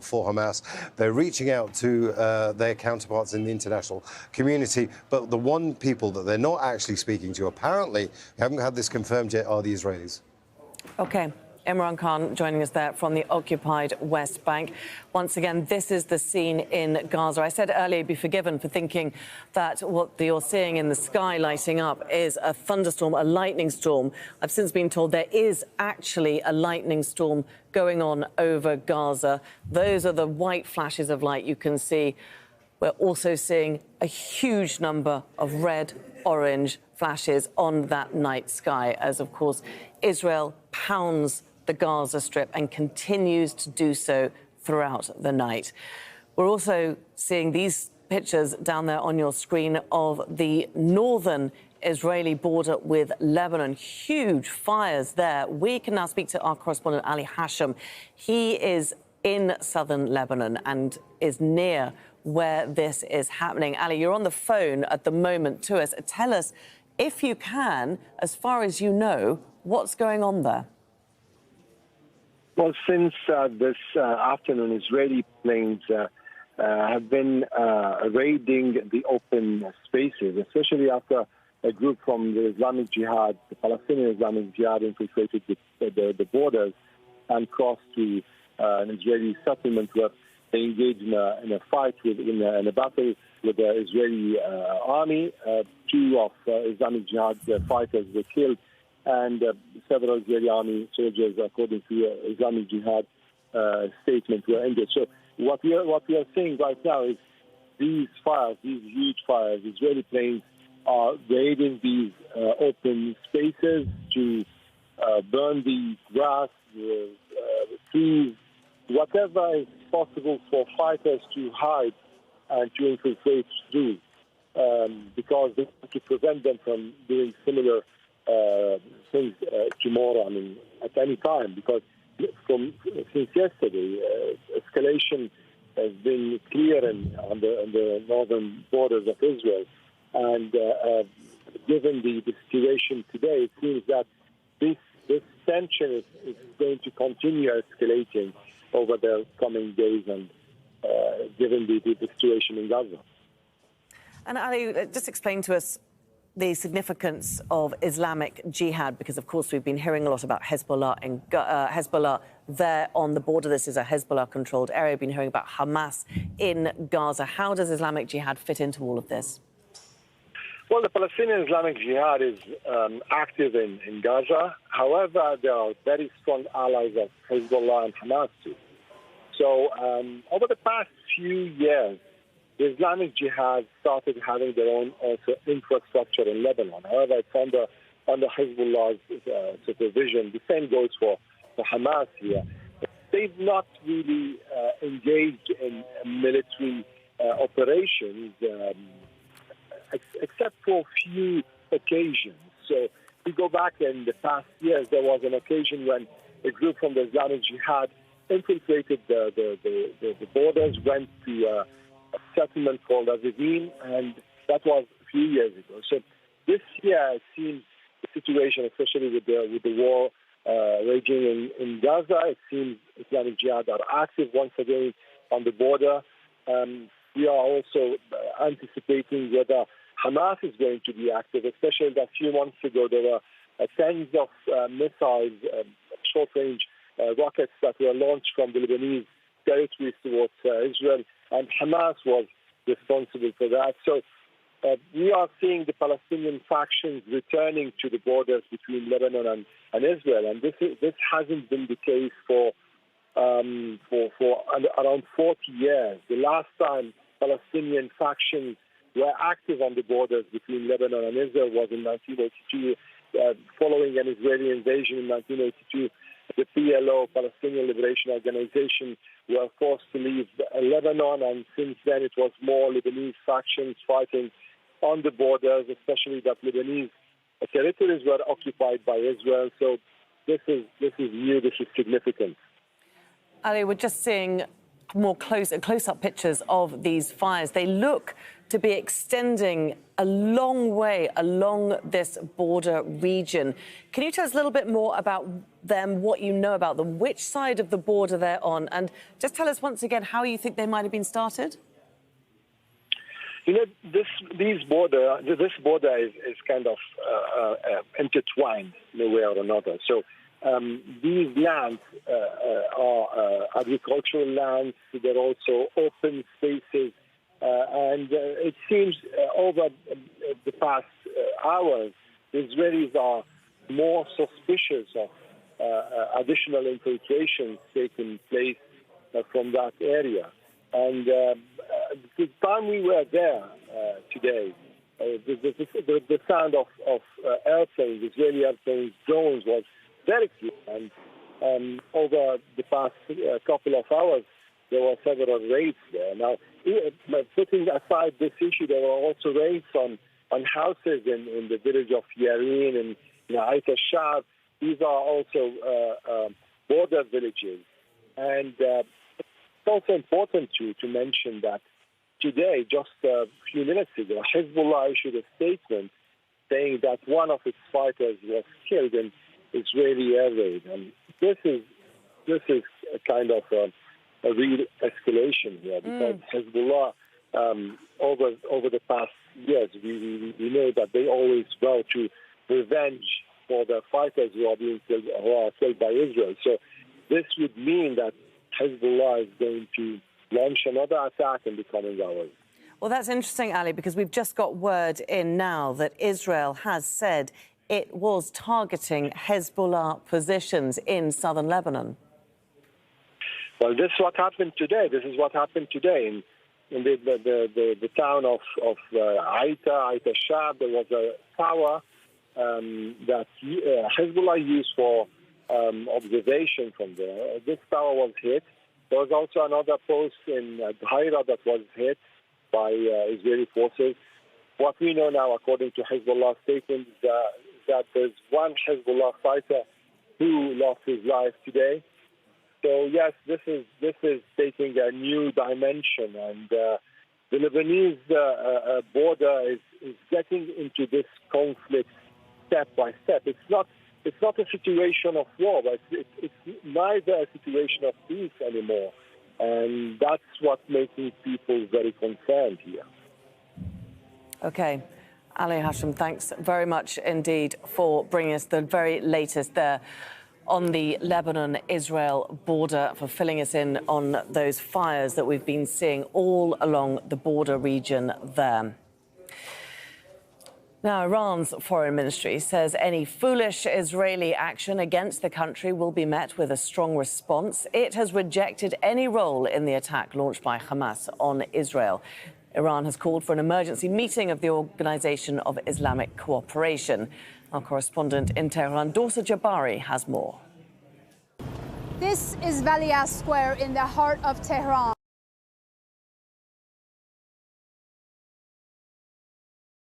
for Hamas. They're reaching out to their counterparts in the international community, but the one people that they're not actually speaking to, apparently, we haven't had this confirmed yet, are the Israelis. OK. Imran Khan joining us there from the occupied West Bank. Once again, this is the scene in Gaza. I said earlier, be forgiven for thinking that what you're seeing in the sky lighting up is a thunderstorm, a lightning storm. I've since been told there is actually a lightning storm going on over Gaza. Those are the white flashes of light you can see. We're also seeing a huge number of red, orange flashes on that night sky as, of course, Israel pounds the Gaza Strip and continues to do so throughout the night. We're also seeing these pictures down there on your screen of the northern Israeli border with Lebanon. Huge fires there. We can now speak to our correspondent, Ali Hashem. He is in southern Lebanon and is near where this is happening. Ali, you're on the phone at the moment to us. Tell us, if you can, as far as you know, what's going on there? Well, since this afternoon, Israeli planes have been raiding the open spaces, especially after a group from the Islamic Jihad, the Palestinian Islamic Jihad, infiltrated the borders and crossed to an Israeli settlement where they engaged in a fight, in a battle with the Israeli army. Two of Islamic Jihad fighters were killed, and several Israeli army soldiers, according to Islamic Jihad statement, were injured. So what we are seeing right now is these fires, these huge fires. Israeli planes are raiding these open spaces to burn the grass, the trees, whatever is possible for fighters to hide and to infiltrate through, because they want to prevent them from doing similar things tomorrow, I mean, at any time, because since yesterday, escalation has been clear on the northern borders of Israel. And given the situation today, it seems that this tension is going to continue escalating over the coming days, and given the situation in Gaza. And Ali, just explain to us the significance of Islamic Jihad, because, of course, we've been hearing a lot about Hezbollah and Hezbollah there on the border. This is a Hezbollah-controlled area. We've been hearing about Hamas in Gaza. How does Islamic Jihad fit into all of this? Well, the Palestinian Islamic Jihad is active in Gaza. However, there are very strong allies of Hezbollah and Hamas too. So over the past few years, the Islamic Jihad started having their own also infrastructure in Lebanon. However, it's under Hezbollah's supervision. The same goes for Hamas here. They've not really engaged in military operations, except for a few occasions. So we go back in the past years, there was an occasion when a group from the Islamic Jihad infiltrated the borders, went to a settlement called Azizim, and that was a few years ago. So this year, it seems the situation, especially with the war raging in Gaza, it seems Islamic Jihad are active once again on the border. We are also anticipating whether Hamas is going to be active, especially that a few months ago there were tens of missiles, short-range rockets that were launched from the Lebanese territories towards Israel, and Hamas was responsible for that. So we are seeing the Palestinian factions returning to the borders between Lebanon and Israel, and this hasn't been the case for around 40 years. The last time Palestinian factions were active on the borders between Lebanon and Israel was in 1982, following an Israeli invasion in 1982. The PLO, Palestinian Liberation Organization, were forced to leave Lebanon, and since then it was more Lebanese factions fighting on the borders, especially that Lebanese territories were occupied by Israel. So this is new, this is significant. Ali, we're just seeing more close-up pictures of these fires. They look to be extending a long way along this border region. Can you tell us a little bit more about them, what you know about them, which side of the border they're on, and just tell us once again how you think they might have been started? You know, this border is kind of intertwined in a way or another. So these lands are agricultural lands. They're also open spaces. And it seems over the past hours, the Israelis are more suspicious of additional infiltrations taking place from that area. And the time we were there today, the sound of airplanes, Israeli airplanes, drones was very clear. And over the past couple of hours, there were several raids there. Now, putting aside this issue, there were also raids on houses in the village of Yarin and Aita Shab. These are also border villages. And it's also important to mention that today, just a few minutes ago, Hezbollah issued a statement saying that one of its fighters was killed in Israeli air raid. And this is a kind of a real escalation here, because Hezbollah, over the past years, we know that they always vow to revenge for the fighters who are killed by Israel. So this would mean that Hezbollah is going to launch another attack in the coming hours. Well, that's interesting, Ali, because we've just got word in now that Israel has said it was targeting Hezbollah positions in southern Lebanon. Well, this is what happened today. In the town of Aita Shab. There was a tower that Hezbollah used for observation from there. This tower was hit. There was also another post in Haira that was hit by Israeli forces. What we know now, according to Hezbollah statements, that there's one Hezbollah fighter who lost his life today. So yes, this is taking a new dimension, and the Lebanese border is getting into this conflict step by step. It's not a situation of war, but it's neither a situation of peace anymore, and that's what's making people very concerned here. Okay. Ali Hashem, thanks very much indeed for bringing us the very latest there on the Lebanon-Israel border, for filling us in on those fires that we've been seeing all along the border region there. Now, Iran's foreign ministry says any foolish Israeli action against the country will be met with a strong response. It has rejected any role in the attack launched by Hamas on Israel. Iran has called for an emergency meeting of the Organization of Islamic Cooperation. Our correspondent in Tehran, Dorsa Jabari, has more. This is Valia Square in the heart of Tehran.